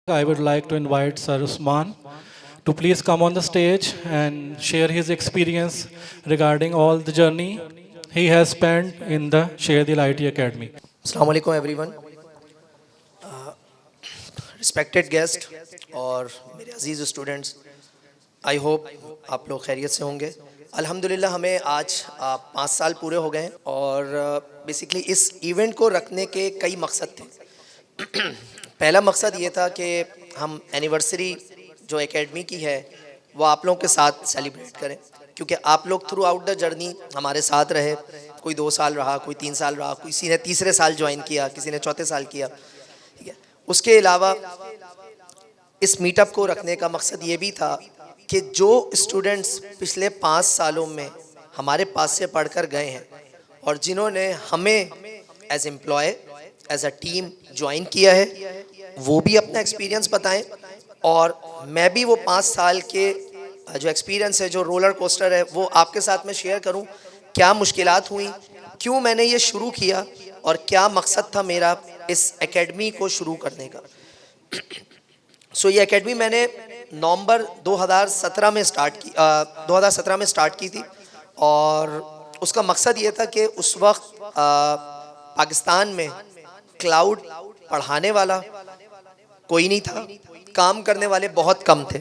I would like to invite Sir Usman to please come on the stage and share his experience regarding all the journey he has spent in the Share Dil IT Academy. अस्सलाम वालेकुम everyone, respected guest और मेरे अजीज़ students, I hope आप लोग खैरियत से होंगे। अल्हम्दुलिल्लाह हमें आज 5 साल पूरे हो गए हैं और बेसिकली इस इवेंट को रखने के कई मकसद थे। पहला मकसद ये था कि हम एनिवर्सरी जो एकेडमी की है वो आप लोगों के साथ सेलिब्रेट करें, क्योंकि आप लोग थ्रू आउट द जर्नी हमारे साथ रहे। कोई 2 साल रहा, कोई 3 साल रहा, किसी ने तीसरे साल ज्वाइन किया, किसी ने चौथे साल किया। ठीक है, उसके अलावा इस मीटअप को रखने का मकसद ये भी था कि जो स्टूडेंट्स पिछले 5 सालों में हमारे पास से पढ़कर गए हैं और जिन्होंने हमें as employ as a team join किया है, वो भी अपना एक्सपीरियंस बताएं और मैं भी वो 5 साल के जो एक्सपीरियंस है, जो रोलर कोस्टर है, वो आपके साथ में शेयर करूं। क्या मुश्किलात हुई, क्यों मैंने ये शुरू किया और क्या मकसद था मेरा इस एकेडमी को शुरू करने का। ये एकेडमी मैंने नवंबर 2017 में 2017 में स्टार्ट की थी और उसका मकसद ये था कि उस वक्त पाकिस्तान में क्लाउड पढ़ाने वाला कोई नहीं था, काम करने वाले बहुत कम थे।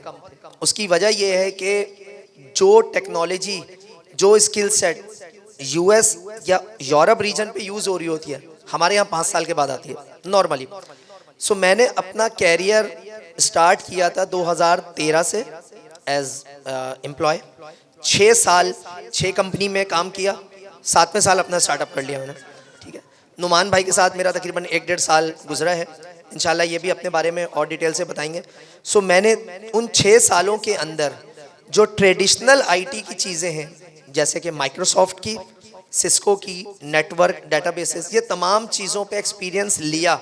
उसकी वजह यह है कि जो टेक्नोलॉजी, जो स्किल सेट यूएस या यूरोप रीजन पे यूज़ हो रही होती है, हमारे यहाँ 5 साल के बाद आती है नॉर्मली। मैंने अपना कैरियर स्टार्ट किया था 2013 से एज एम्प्लॉय। 6 साल 6 कंपनी में काम किया, 7वें साल अपना स्टार्टअप कर लिया मैंने। ठीक है, नुमान भाई के साथ मेरा तकरीबन 1-1.5 साल गुजरा है। इंशाल्लाह ये भी अपने बारे में और डिटेल से बताएंगे। मैंने उन 6 सालों के अंदर जो ट्रेडिशनल आईटी की चीज़ें हैं, जैसे कि माइक्रोसॉफ्ट की, सिस्को की, नेटवर्क, डेटाबेसेस, ये तमाम चीज़ों पे एक्सपीरियंस लिया,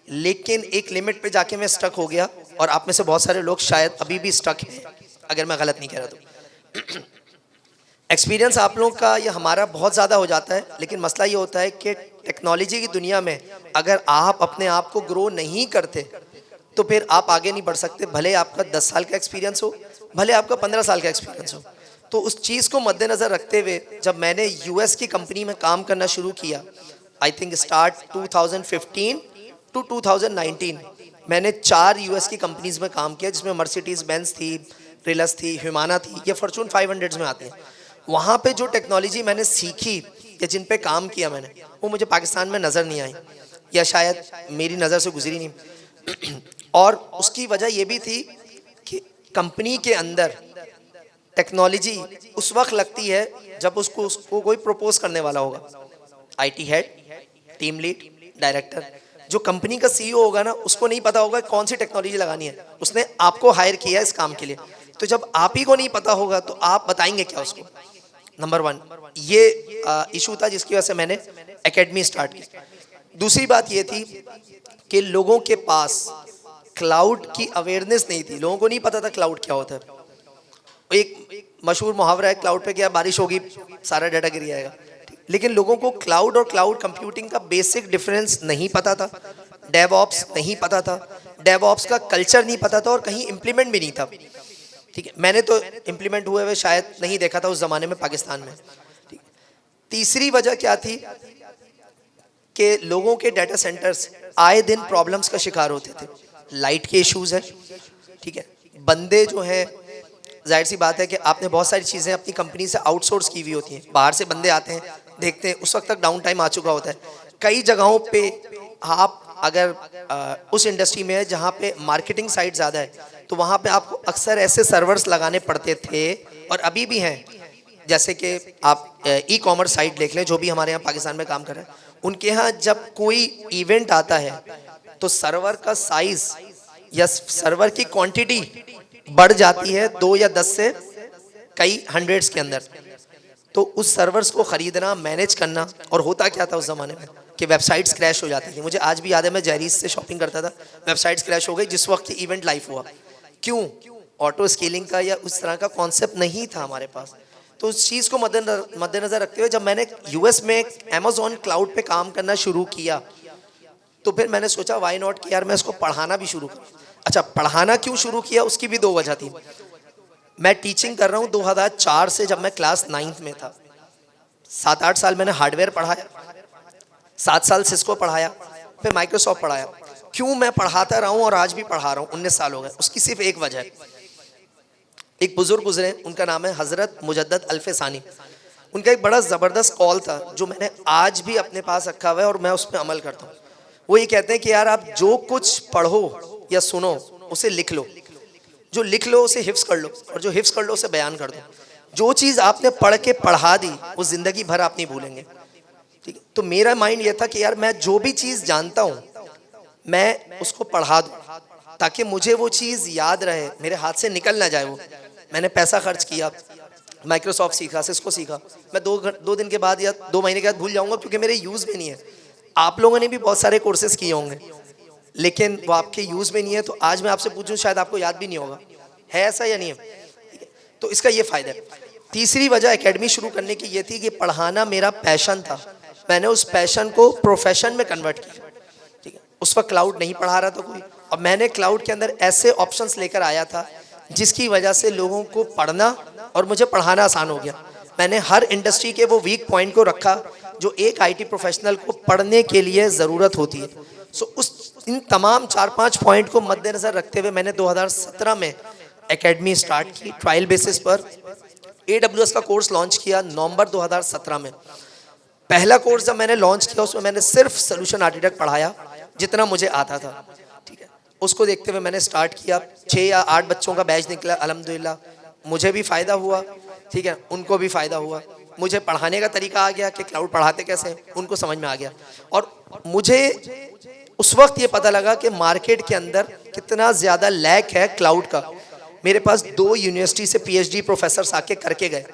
लेकिन एक लिमिट पे जाके मैं स्टक हो गया और आप में से बहुत सारे लोग शायद अभी भी स्टक हैं, अगर मैं गलत नहीं कह रहा तो। एक्सपीरियंस आप लोगों का या हमारा बहुत ज़्यादा हो जाता है, लेकिन मसला ये होता है कि टेक्नोलॉजी की दुनिया में अगर आप अपने आप को ग्रो नहीं करते तो फिर आप आगे नहीं बढ़ सकते, भले आपका 10 साल का एक्सपीरियंस हो, भले आपका 15 साल का एक्सपीरियंस हो। तो उस चीज़ को मद्देनज़र रखते हुए जब मैंने यूएस की कंपनी में काम करना शुरू किया, आई थिंक स्टार्ट 2015 टू 2019, मैंने 4 यूएस की कंपनीज़ में काम किया, जिसमें मर्सिडीज़ बेंज थी, रिलस थी, ह्यूमाना थी, ये फॉर्चून 500 में आते हैं। वहाँ पे जो टेक्नोलॉजी मैंने सीखी या जिन पे काम किया मैंने, वो मुझे पाकिस्तान में नज़र नहीं आई, या शायद मेरी नज़र से गुजरी नहीं। और उसकी वजह ये भी थी कि कंपनी के अंदर टेक्नोलॉजी उस वक्त लगती है जब उसको कोई प्रपोज करने वाला होगा। IT head, team lead, director, जो कंपनी का सीईओ होगा ना, उसको नहीं पता होगा कौन सी टेक्नोलॉजी लगानी है। उसने आपको हायर किया इस काम के लिए, तो जब आप ही को नहीं पता होगा तो आप बताएंगे क्या उसको। नंबर 1 ये इशू था जिसकी वजह से मैंने एकेडमी स्टार्ट की। दूसरी बात ये थी कि लोगों के पास क्लाउड की अवेयरनेस नहीं थी, लोगों को नहीं पता था क्लाउड क्या होता है। एक मशहूर मुहावरा है, क्लाउड पे क्या बारिश होगी सारा डाटा गिर जाएगा, लेकिन लोगों को क्लाउड और क्लाउड कंप्यूटिंग का बेसिक डिफरेंस नहीं पता था, डेवऑप्स नहीं पता था, डेवऑप्स का कल्चर नहीं पता था और कहीं इम्प्लीमेंट भी नहीं था। ठीक है, मैंने तो इम्प्लीमेंट हुए हुए शायद नहीं देखा था उस ज़माने में पाकिस्तान में। ठीक, तीसरी वजह क्या थी कि लोगों के डाटा सेंटर्स आए दिन प्रॉब्लम्स का शिकार होते थे। लाइट के इश्यूज़ है, ठीक है, बंदे जो हैं, जाहिर सी बात है कि आपने बहुत सारी चीज़ें अपनी कंपनी से आउटसोर्स की हुई होती हैं, बाहर से बंदे आते हैं, देखते हैं, उस वक्त तक डाउन टाइम आ चुका होता है। कई जगहों पे आप अगर उस इंडस्ट्री में है जहाँ पे मार्केटिंग साइड ज़्यादा है, तो वहाँ पे आपको अक्सर ऐसे सर्वर्स लगाने पड़ते थे और अभी भी हैं। जैसे कि आप ई कॉमर्स साइट देख लें, जो भी हमारे यहाँ पाकिस्तान में काम कर रहे हैं, उनके यहाँ जब कोई इवेंट आता है तो सर्वर का साइज़ या सर्वर की क्वांटिटी बढ़ जाती है 2 या 10 से कई हंड्रेड्स के अंदर। तो उस सर्वर्स को ख़रीदना, मैनेज करना, और होता क्या था उस ज़माने में कि वेबसाइट्स क्रैश हो जाती थी। मुझे आज भी याद है, मैं जहरीज से शॉपिंग करता था, वेबसाइट्स क्रैश हो गई जिस वक्त इवेंट लाइव हुआ। क्यों? ऑटो स्केलिंग का या उस तरह का कॉन्सेप्ट नहीं था हमारे पास। तो उस चीज़ को मद्देनज़र रखते हुए जब मैंने यूएस में अमेज़ॉन क्लाउड पे काम करना शुरू किया, तो फिर मैंने सोचा वाई नॉट कि यार मैं इसको पढ़ाना भी शुरू करूँ। अच्छा, पढ़ाना क्यों शुरू किया उसकी भी दो वजह थी। मैं टीचिंग कर रहा हूँ 2004 से, जब मैं क्लास 9th में था। 7-8 साल मैंने हार्डवेयर पढ़ाया, 7 साल सिस्को पढ़ाया, फिर माइक्रोसॉफ्ट पढ़ाया। क्यों मैं पढ़ाता रहा हूँ और आज भी पढ़ा रहा हूँ, 19 साल हो गए, उसकी सिर्फ एक वजह है। एक बुजुर्ग गुजरे, उनका नाम है हजरत मुजद्दद अल्फेसानी। उनका एक बड़ा ज़बरदस्त कॉल था जो मैंने आज भी अपने पास रखा हुआ है और मैं उस पर अमल करता हूँ। वो ये कहते हैं कि यार आप जो कुछ पढ़ो या सुनो उसे लिख लो, जो लिख लो उसे हिफ्स कर लो, और जो हिफ्स कर लो उसे बयान कर दो। जो चीज़ आपने पढ़ के पढ़ा दी वो ज़िंदगी भर आप नहीं भूलेंगे। ठीक है, तो मेरा माइंड ये था कि यार मैं जो भी चीज़ जानता हूँ मैं उसको पढ़ा दूँ ताकि मुझे वो चीज़ याद रहे, मेरे हाथ से निकल ना जाए वो। मैंने पैसा खर्च किया, माइक्रोसॉफ्ट सीखा, सिस्को सीखा। मैं दो दिन के बाद या 2 महीने के बाद भूल जाऊंगा क्योंकि मेरे यूज़ में नहीं है। आप लोगों ने भी बहुत सारे कोर्सेज किए होंगे लेकिन वो आपके यूज़ में नहीं है, तो आज मैं आपसे पूछूं शायद आपको याद भी नहीं होगा। है ऐसा या नहीं है? तो इसका ये फ़ायदा है। तीसरी वजह एकेडमी शुरू करने की ये थी कि पढ़ाना मेरा पैशन था, मैंने उस पैशन को प्रोफेशन में कन्वर्ट किया। ठीक है, उस वक्त क्लाउड नहीं पढ़ा रहा था कोई, और मैंने क्लाउड के अंदर ऐसे ऑप्शंस लेकर आया था जिसकी वजह से लोगों को पढ़ना और मुझे पढ़ाना आसान हो गया। मैंने हर इंडस्ट्री के वो वीक पॉइंट को रखा जो एक आईटी प्रोफेशनल को पढ़ने के लिए ज़रूरत होती है। सो इन तमाम 4-5 पॉइंट को मद्देनज़र रखते हुए मैंने 2017 में एकेडमी स्टार्ट की ट्रायल बेसिस पर। AWS का कोर्स लॉन्च किया नवंबर 2017 में। पहला कोर्स जब मैंने लॉन्च किया उसमें मैंने सिर्फ सोल्यूशन आर्किटेक्ट पढ़ाया जितना मुझे आता था। ठीक है, उसको देखते हुए मैंने स्टार्ट किया। 6 या 8 बच्चों का बैच निकला अल्हम्दुलिल्लाह। मुझे भी फ़ायदा हुआ, ठीक है, उनको भी फ़ायदा हुआ। मुझे पढ़ाने का तरीका आ गया कि क्लाउड पढ़ाते कैसे, उनको समझ में आ गया। और मुझे उस वक्त ये पता लगा कि मार्केट के अंदर कितना ज़्यादा लैक है क्लाउड का। मेरे पास 2 यूनिवर्सिटी से PhD प्रोफेसर आके करके गए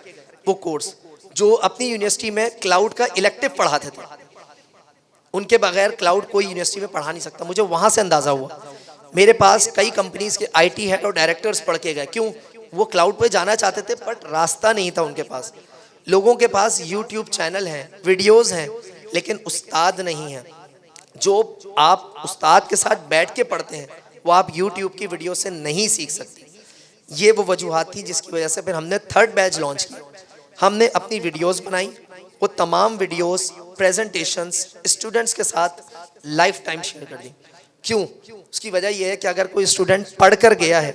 वो कोर्स, जो अपनी यूनिवर्सिटी में क्लाउड का इलेक्टिव पढ़ाते थे। उनके बगैर क्लाउड कोई यूनिवर्सिटी में पढ़ा नहीं सकता। मुझे वहाँ से अंदाज़ा हुआ। मेरे पास कई कंपनीज के IT हेड और डायरेक्टर्स पढ़ के गए। क्यों? वो क्लाउड पे जाना चाहते थे बट रास्ता नहीं था उनके पास। लोगों के पास YouTube चैनल हैं, वीडियोज़ हैं, लेकिन उस्ताद नहीं है। जो आप उस्ताद के साथ बैठ के पढ़ते हैं वो आप YouTube की वीडियो से नहीं सीख सकते। ये वो वजूहात थी जिसकी वजह से फिर हमने 3rd बैच लॉन्च किया। हमने अपनी वीडियोस बनाई, वो तमाम वीडियोस प्रेजेंटेशंस स्टूडेंट्स के साथ लाइफ टाइम शेयर कर दी। क्यों? उसकी वजह यह है कि अगर कोई स्टूडेंट पढ़ कर गया है,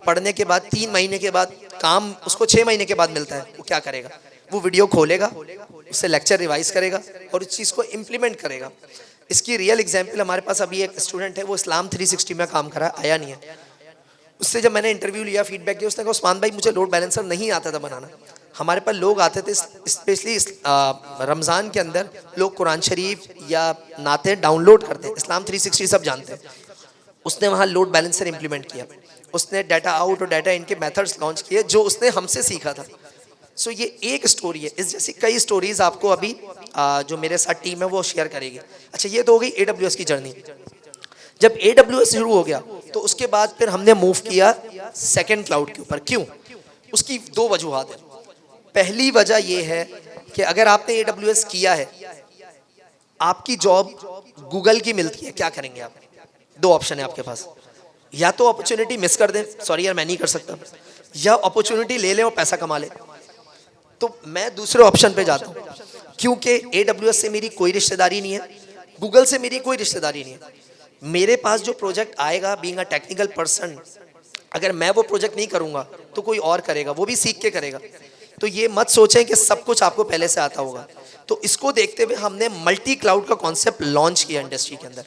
पढ़ने के बाद 3 महीने के बाद काम उसको 6 महीने के बाद मिलता है, वो क्या करेगा? वो वीडियो खोलेगा, उससे लेक्चर रिवाइज करेगा और उस चीज़ को इम्प्लीमेंट करेगा। इसकी रियल एग्जाम्पल हमारे पास अभी एक स्टूडेंट है, वो इस्लाम 360 में काम कर रहा है, आया नहीं है। उससे जब मैंने इंटरव्यू लिया, फीडबैक दिया, उसने कहा उस्मान भाई मुझे लोड बैलेंसर नहीं आता था बनाना। हमारे पास लोग आते थे स्पेशली रमज़ान के अंदर, लोग कुरान शरीफ या नाते डाउनलोड करते हैं, इस्लाम 360 सब जानते हैं। उसने वहाँ लोड बैलेंसर इम्प्लीमेंट किया, उसने डाटा आउट और डाटा इन के मेथड्स लॉन्च किए जो उसने हमसे सीखा था। सो ये एक स्टोरी है, इस जैसी कई स्टोरीज आपको अभी जो मेरे साथ टीम है वो शेयर करेगी। अच्छा, ये तो हो गई AWS की जर्नी। जब AWS शुरू हो गया तो उसके बाद फिर हमने मूव किया सेकंड क्लाउड के ऊपर। क्यों? उसकी 2 वजूहात हैं। पहली वजह ये है कि अगर आपने AWS किया है, आपकी जॉब गूगल की मिलती है, क्या करेंगे आप? 2 ऑप्शन है आपके पास, या तो अपॉर्चुनिटी मिस कर दें, सॉरी यार मैं नहीं कर सकता, या अपॉर्चुनिटी ले लें और पैसा कमा लें। तो मैं दूसरे ऑप्शन पे जाता हूँ, क्योंकि AWS से मेरी कोई रिश्तेदारी नहीं है, गूगल से मेरी कोई रिश्तेदारी नहीं है। मेरे पास जो प्रोजेक्ट आएगा, बीइंग अ टेक्निकल पर्सन, अगर मैं वो प्रोजेक्ट नहीं करूँगा तो कोई और करेगा, वो भी सीख के करेगा। तो ये मत सोचें कि सब कुछ आपको पहले से आता होगा। तो इसको देखते हुए हमने मल्टी क्लाउड का कॉन्सेप्ट लॉन्च किया इंडस्ट्री के अंदर।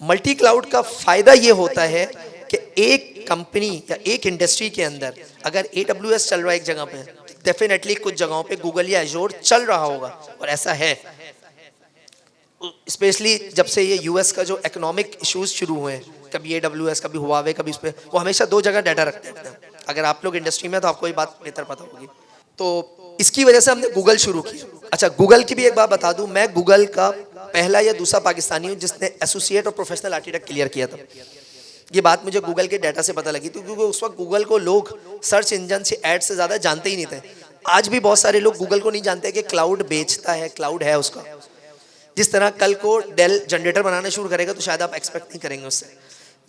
मल्टी क्लाउड का फ़ायदा ये होता है कि एक कंपनी या एक इंडस्ट्री के अंदर अगर AWS चल रहा है एक जगह पे, डेफिनेटली कुछ जगहों पे गूगल या एजोर चल रहा होगा, और ऐसा है। स्पेशली जब से ये US का जो इकोनॉमिक इश्यूज शुरू हुए हैं, कभी AWS, कभी हुआवे, कभी उस पर, वो हमेशा 2 जगह डाटा रखते हैं। अगर आप लोग इंडस्ट्री में तो आपको ये बात बेहतर पता होगी। तो इसकी वजह से हमने गूगल शुरू किया। अच्छा, गूगल की भी एक बात बता दूं, मैं गूगल का पहला या दूसरा पाकिस्तानी हूँ जिसने एसोसिएट और प्रोफेशनल आर्किटेक्ट क्लियर किया था। ये बात मुझे गूगल के डाटा से पता लगी थी, क्योंकि उस वक्त गूगल को लोग सर्च इंजन से ऐड से ज़्यादा जानते ही नहीं थे। आज भी बहुत सारे लोग गूगल को नहीं जानते कि क्लाउड बेचता है, क्लाउड है उसका। जिस तरह कल को डेल जनरेटर बनाना शुरू करेगा तो शायद आप एक्सपेक्ट नहीं करेंगे उससे।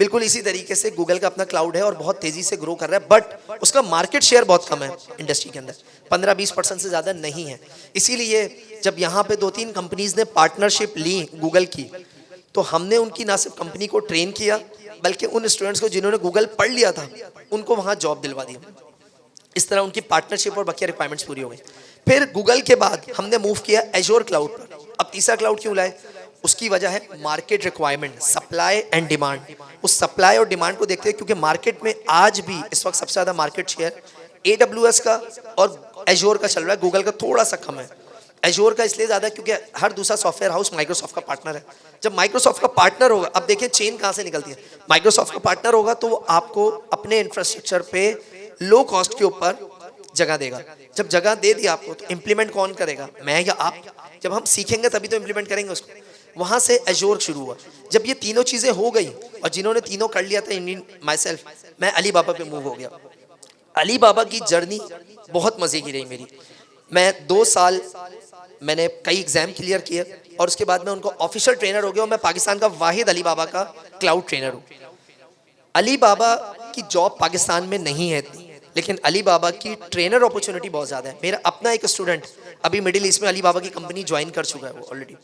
बिल्कुल इसी तरीके से गूगल का अपना क्लाउड है और बहुत तेजी से ग्रो कर रहा है, बट उसका मार्केट शेयर बहुत कम है इंडस्ट्री के अंदर, 15-20% से ज़्यादा नहीं है। इसीलिए जब यहाँ पे 2-3 कंपनीज ने पार्टनरशिप ली गूगल की, तो हमने उनकी ना सिर्फ कंपनी को ट्रेन किया, बल्कि उन स्टूडेंट्स को जिन्होंने गूगल पढ़ लिया था उनको वहाँ जॉब दिलवा दी। इस तरह उनकी पार्टनरशिप और बाकी रिक्वायरमेंट्स पूरी हो गई। फिर गूगल के बाद हमने मूव किया एजोर क्लाउड पर। अब तीसरा क्लाउड क्यों लाए? उसकी वजह है market requirement, supply and demand. उस सप्लाई और डिमांड को देखते हैं क्योंकि मार्केट में आज भी इस वक्त सबसे ज़्यादा मार्केट शेयर AWS का और एजोर का चल रहा है, गूगल का थोड़ा सा कम है। एजोर का इसलिए ज़्यादा क्योंकि हर दूसरा सॉफ्टवेयर हाउस माइक्रोसॉफ्ट का पार्टनर है। जब माइक्रोसॉफ्ट का पार्टनर होगा, अब देखिए चेन कहाँ से निकलती है, माइक्रोसॉफ्ट का पार्टनर होगा तो वो आपको अपने इंफ्रास्ट्रक्चर पे लो कॉस्ट के ऊपर जगह देगा। जब जगह दे दी आपको तो इम्प्लीमेंट कौन करेगा, मैं या आप? जब हम सीखेंगे तभी तो इम्प्लीमेंट करेंगे उसको। वहाँ से एजोर शुरू हुआ। जब ये तीनों चीज़ें हो गई और जिन्होंने तीनों कर लिया था, इंडियन माई सेल्फ, मैं अली बाबा पे मूव हो गया। अली बाबा की जर्नी बहुत मज़े की रही मेरी। मैं 2 साल मैंने कई एग्ज़ाम क्लियर किए और उसके बाद मैं उनको ऑफिशियल ट्रेनर हो गया और मैं पाकिस्तान का वाहिद अली बाबा का क्लाउड ट्रेनर हूँ। अली बाबा की जॉब पाकिस्तान में नहीं है इतनी, लेकिन अली बाबा की ट्रेनर अपॉर्चुनिटी बहुत ज़्यादा है। मेरा अपना एक स्टूडेंट अभी मिडिल ईस्ट में अली बाबा की कंपनी ज्वाइन कर चुका है, वो ऑलरेडी,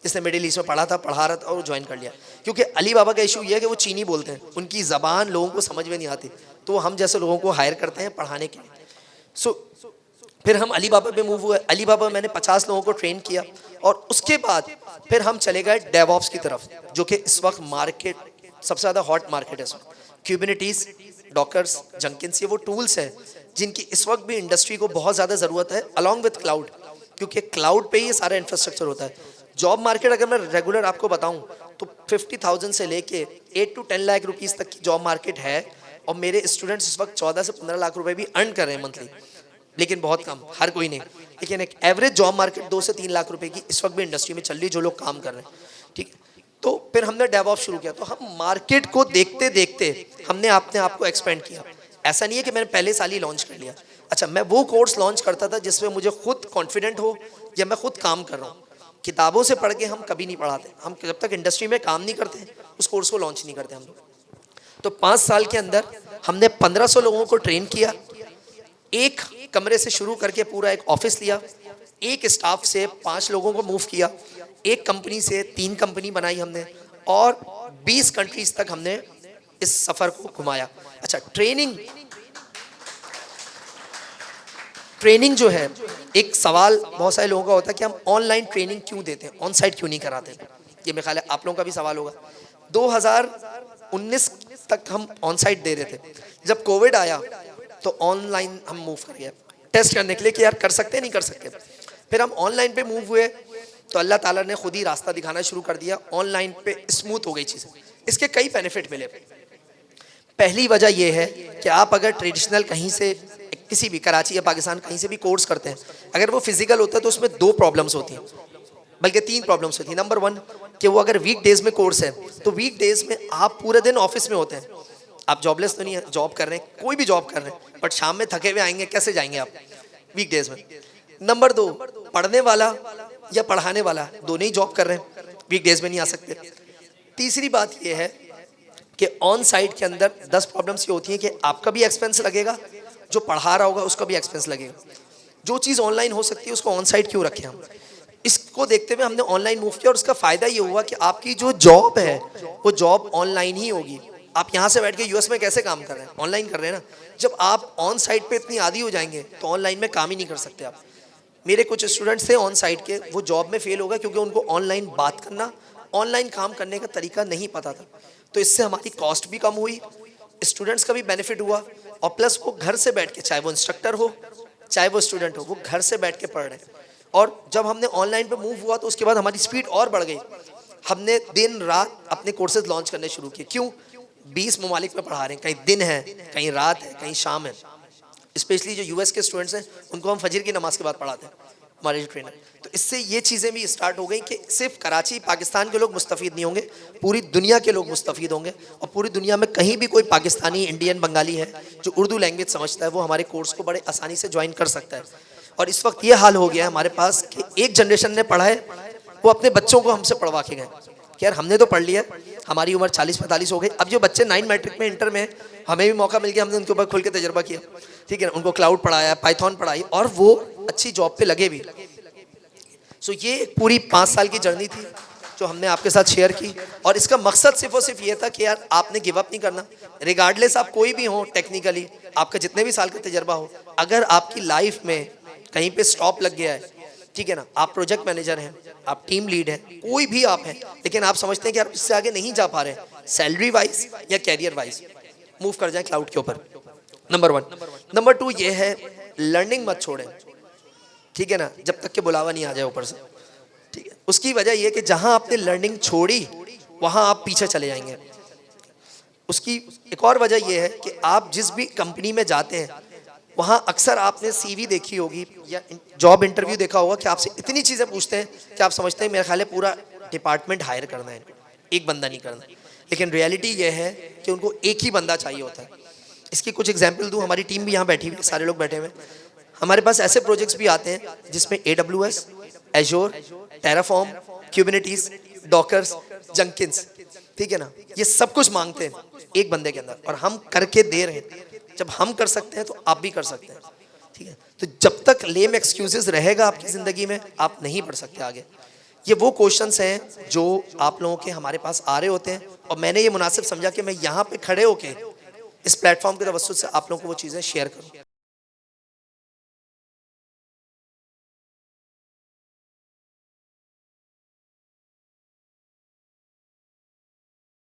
जिसने मिडिल ईस्ट में पढ़ा था, पढ़ा रहा था और ज्वाइन कर लिया। क्योंकि अली बाबा का इशू ये है कि वो चीनी बोलते हैं, उनकी ज़बान लोगों को समझ में नहीं आती, तो हम जैसे लोगों को हायर करते हैं पढ़ाने के लिए। फिर हम अली बाबा पे मूव हुए। अली बाबा मैंने 50 लोगों को ट्रेन किया और उसके बाद फिर हम चले गए डेवऑप्स की तरफ, जो कि इस वक्त मार्केट सबसे ज़्यादा हॉट मार्केट है इस वक्त। क्यूबरनेटीज, डॉकर्स, जंकिन्स, ये वो टूल्स हैं जिनकी इस वक्त भी इंडस्ट्री को बहुत ज़्यादा ज़रूरत है, अलॉन्ग विथ क्लाउड, क्योंकि क्लाउड पे ही ये सारा इंफ्रास्ट्रक्चर होता है। जॉब मार्केट अगर मैं रेगुलर आपको बताऊं तो 50,000 से लेके 8 to 10 लाख रुपीस तक की जॉब मार्केट है और मेरे स्टूडेंट्स इस वक्त 14 से 15 लाख रुपए भी अर्न कर रहे हैं मंथली, लेकिन बहुत कम, हर कोई नहीं। लेकिन एक एवरेज जॉब मार्केट 2 से 3 लाख रुपए की इस वक्त भी इंडस्ट्री में चल रही है, जो लोग काम कर रहे हैं, ठीक है। तो फिर हमने डेवऑप्स शुरू किया, तो हम मार्केट को देखते देखते हमने अपने आप को एक्सपेंड किया। ऐसा नहीं है कि मैंने पहले साल ही लॉन्च कर लिया। अच्छा, मैं वो कोर्स लॉन्च करता था जिसमें मुझे खुद कॉन्फिडेंट हो या मैं खुद काम कर रहा हूँ। किताबों से पढ़ के हम कभी नहीं पढ़ाते, हम जब तक इंडस्ट्री में काम नहीं करते उस कोर्स को लॉन्च नहीं करते हम लोग। तो 5 साल के अंदर हमने 1500 लोगों को ट्रेन किया, एक कमरे से शुरू करके पूरा एक ऑफिस लिया, एक स्टाफ से 5 लोगों को मूव किया, एक कंपनी से 3 कंपनी बनाई हमने और 20 कंट्रीज तक हमने इस सफ़र को घुमाया। अच्छा, ट्रेनिंग जो है, एक सवाल बहुत सारे लोगों का होता है कि हम ऑनलाइन ट्रेनिंग क्यों देते हैं, ऑन साइट क्यों नहीं कराते। ये मेरे ख्याल है आप लोगों का भी सवाल होगा। 2019 तक हम ऑन साइट दे रहे थे, जब कोविड आया तो ऑनलाइन हम मूव कर गए टेस्ट करने के लिए कि यार कर सकते हैं नहीं कर सकते। फिर हम ऑनलाइन पे मूव हुए तो अल्लाह ताला ने खुद ही रास्ता दिखाना शुरू कर दिया, ऑनलाइन पे स्मूथ हो गई चीज़ें। इसके कई बेनिफिट मिले। पहली वजह यह है कि आप अगर ट्रेडिशनल कहीं से किसी भी कराची या पाकिस्तान कहीं से भी कोर्स करते हैं, अगर वो फिजिकल होता है तो उसमें 2 प्रॉब्लम्स होती हैं, बल्कि 3 प्रॉब्लम्स होती हैं। नंबर 1 कि वो अगर वीक डेज में कोर्स है तो वीक डेज में आप पूरे दिन ऑफिस में होते हैं, आप जॉबलेस तो नहीं है, जॉब कर रहे हैं, कोई भी जॉब कर रहे हैं, बट शाम में थके हुए आएंगे, कैसे जाएंगे आप वीक डेज में। नंबर 2, पढ़ने वाला या पढ़ाने वाला दोनों ही जॉब कर रहे हैं, वीक डेज में नहीं आ सकते। तीसरी बात यह है कि ऑन साइट के अंदर 10 प्रॉब्लम्स ये होती हैं कि आपका भी एक्सपेंस लगेगा, जो पढ़ा रहा होगा उसका भी एक्सपेंस लगेगा। जो चीज़ ऑनलाइन हो सकती है उसको ऑन साइट क्यों रखें हम। इसको देखते हुए हमने ऑनलाइन मूव किया और उसका फ़ायदा ये हुआ कि आपकी जो जॉब है वो जॉब ऑनलाइन ही होगी। आप यहाँ से बैठ के यूएस में कैसे काम कर रहे हैं, ऑनलाइन कर रहे हैं ना। जब आप ऑन साइट पे इतनी आदी हो जाएंगे तो ऑनलाइन में काम ही नहीं कर सकते आप। मेरे कुछ स्टूडेंट्स थे ऑन साइट के, वो जॉब में फेल हो गए क्योंकि उनको ऑनलाइन बात करना, ऑनलाइन काम करने का तरीका नहीं पता था। तो इससे हमारी कॉस्ट भी कम हुई, स्टूडेंट्स का भी बेनिफिट हुआ और प्लस वो घर से बैठ के, चाहे वो इंस्ट्रक्टर हो चाहे वो स्टूडेंट हो, वो घर से बैठ के पढ़ रहे हैं। और जब हमने ऑनलाइन पे मूव हुआ तो उसके बाद हमारी स्पीड और बढ़ गई। हमने दिन रात अपने कोर्सेज लॉन्च करने शुरू किए। क्यों? 20 ममालिक में पढ़ा रहे हैं, कहीं दिन है, कहीं रात है, कहीं शाम है। स्पेशली जो यूएस के स्टूडेंट्स हैं उनको हम फजर की नमाज के बाद पढ़ाते हैं, हमारे जो ट्रेनर। तो इससे ये चीज़ें भी स्टार्ट हो गई कि सिर्फ कराची पाकिस्तान के लोग मुस्तफ़ीद नहीं होंगे, पूरी दुनिया के लोग मुस्तफ़ीद होंगे। और पूरी दुनिया में कहीं भी कोई पाकिस्तानी, इंडियन, बंगाली है जो उर्दू लैंग्वेज समझता है, वो हमारे कोर्स को बड़े आसानी से ज्वाइन कर सकता है। और इस वक्त ये हाल हो गया है हमारे पास कि एक जनरेशन ने पढ़ा है, वो अपने बच्चों को हमसे पढ़वा के गए कि यार हमने तो पढ़ लिया, हमारी उम्र 40-45 हो गई, अब जो बच्चे 9 मैट्रिक में, इंटर में, हमें भी मौका मिल गया, हमने उनके ऊपर खुल के तजर्बा किया, ठीक है ना, उनको क्लाउड पढ़ाया, पाइथन पढ़ाई, और वो अच्छी जॉब पे लगे भी। सो ये एक पूरी 5 साल की जर्नी थी जो हमने आपके साथ शेयर की, और इसका मकसद सिर्फ और सिर्फ ये था कि यार आपने गिव अप नहीं करना, रिगार्डलेस आप कोई भी हो टेक्निकली, आपका जितने भी साल का तजर्बा हो, अगर आपकी लाइफ में कहीं पे स्टॉप लग गया है, ठीक है ना, आप प्रोजेक्ट मैनेजर हैं, आप टीम लीड हैं, कोई भी आप हैं, लेकिन आप समझते हैं कि यार इससे आगे नहीं जा पा रहे हैं, सैलरी वाइज या कैरियर वाइज, मूव कर जाएं क्लाउड के ऊपर, नंबर 1। नंबर 2 ये है, लर्निंग मत छोड़ें, ठीक है ना, जब तक के बुलावा नहीं आ जाए ऊपर से, ठीक है। उसकी वजह यह कि जहां आपने लर्निंग छोड़ी वहां आप पीछे चले जाएंगे। उसकी एक और वजह यह है कि आप जिस भी कंपनी में जाते हैं वहां अक्सर आपने सीवी देखी होगी या जॉब इंटरव्यू देखा होगा कि आपसे इतनी चीजें पूछते हैं कि आप समझते हैं मेरा ख्याल है पूरा डिपार्टमेंट हायर करना है, एक बंदा नहीं करना, लेकिन रियलिटी यह है कि उनको एक ही बंदा चाहिए होता है। इसकी कुछ एग्जाम्पल दूं, हमारी टीम भी यहाँ बैठी हुई है, सारे लोग बैठे हुए हैं, हमारे पास ऐसे प्रोजेक्ट्स भी आते हैं जिसमें AWS, एजोर, टेराफॉर्म, क्यूबिनिटीज, डॉकर्स, जंकिन्स, ठीक है ना, ये सब कुछ मांगते हैं एक बंदे के अंदर, और हम करके दे रहे हैं। जब हम कर सकते हैं तो आप भी कर सकते हैं, ठीक है। तो जब तक लेम एक्सक्यूजेस रहेगा आपकी जिंदगी में, आप नहीं बढ़ सकते आगे। ये वो क्वेश्चंस हैं जो आप लोगों के हमारे पास आ रहे होते हैं, और मैंने ये मुनासिब समझा कि मैं यहाँ पे खड़े होके इस प्लेटफॉर्म के तवज्जुह से आप लोगों को वो चीज़ें शेयर करूँ।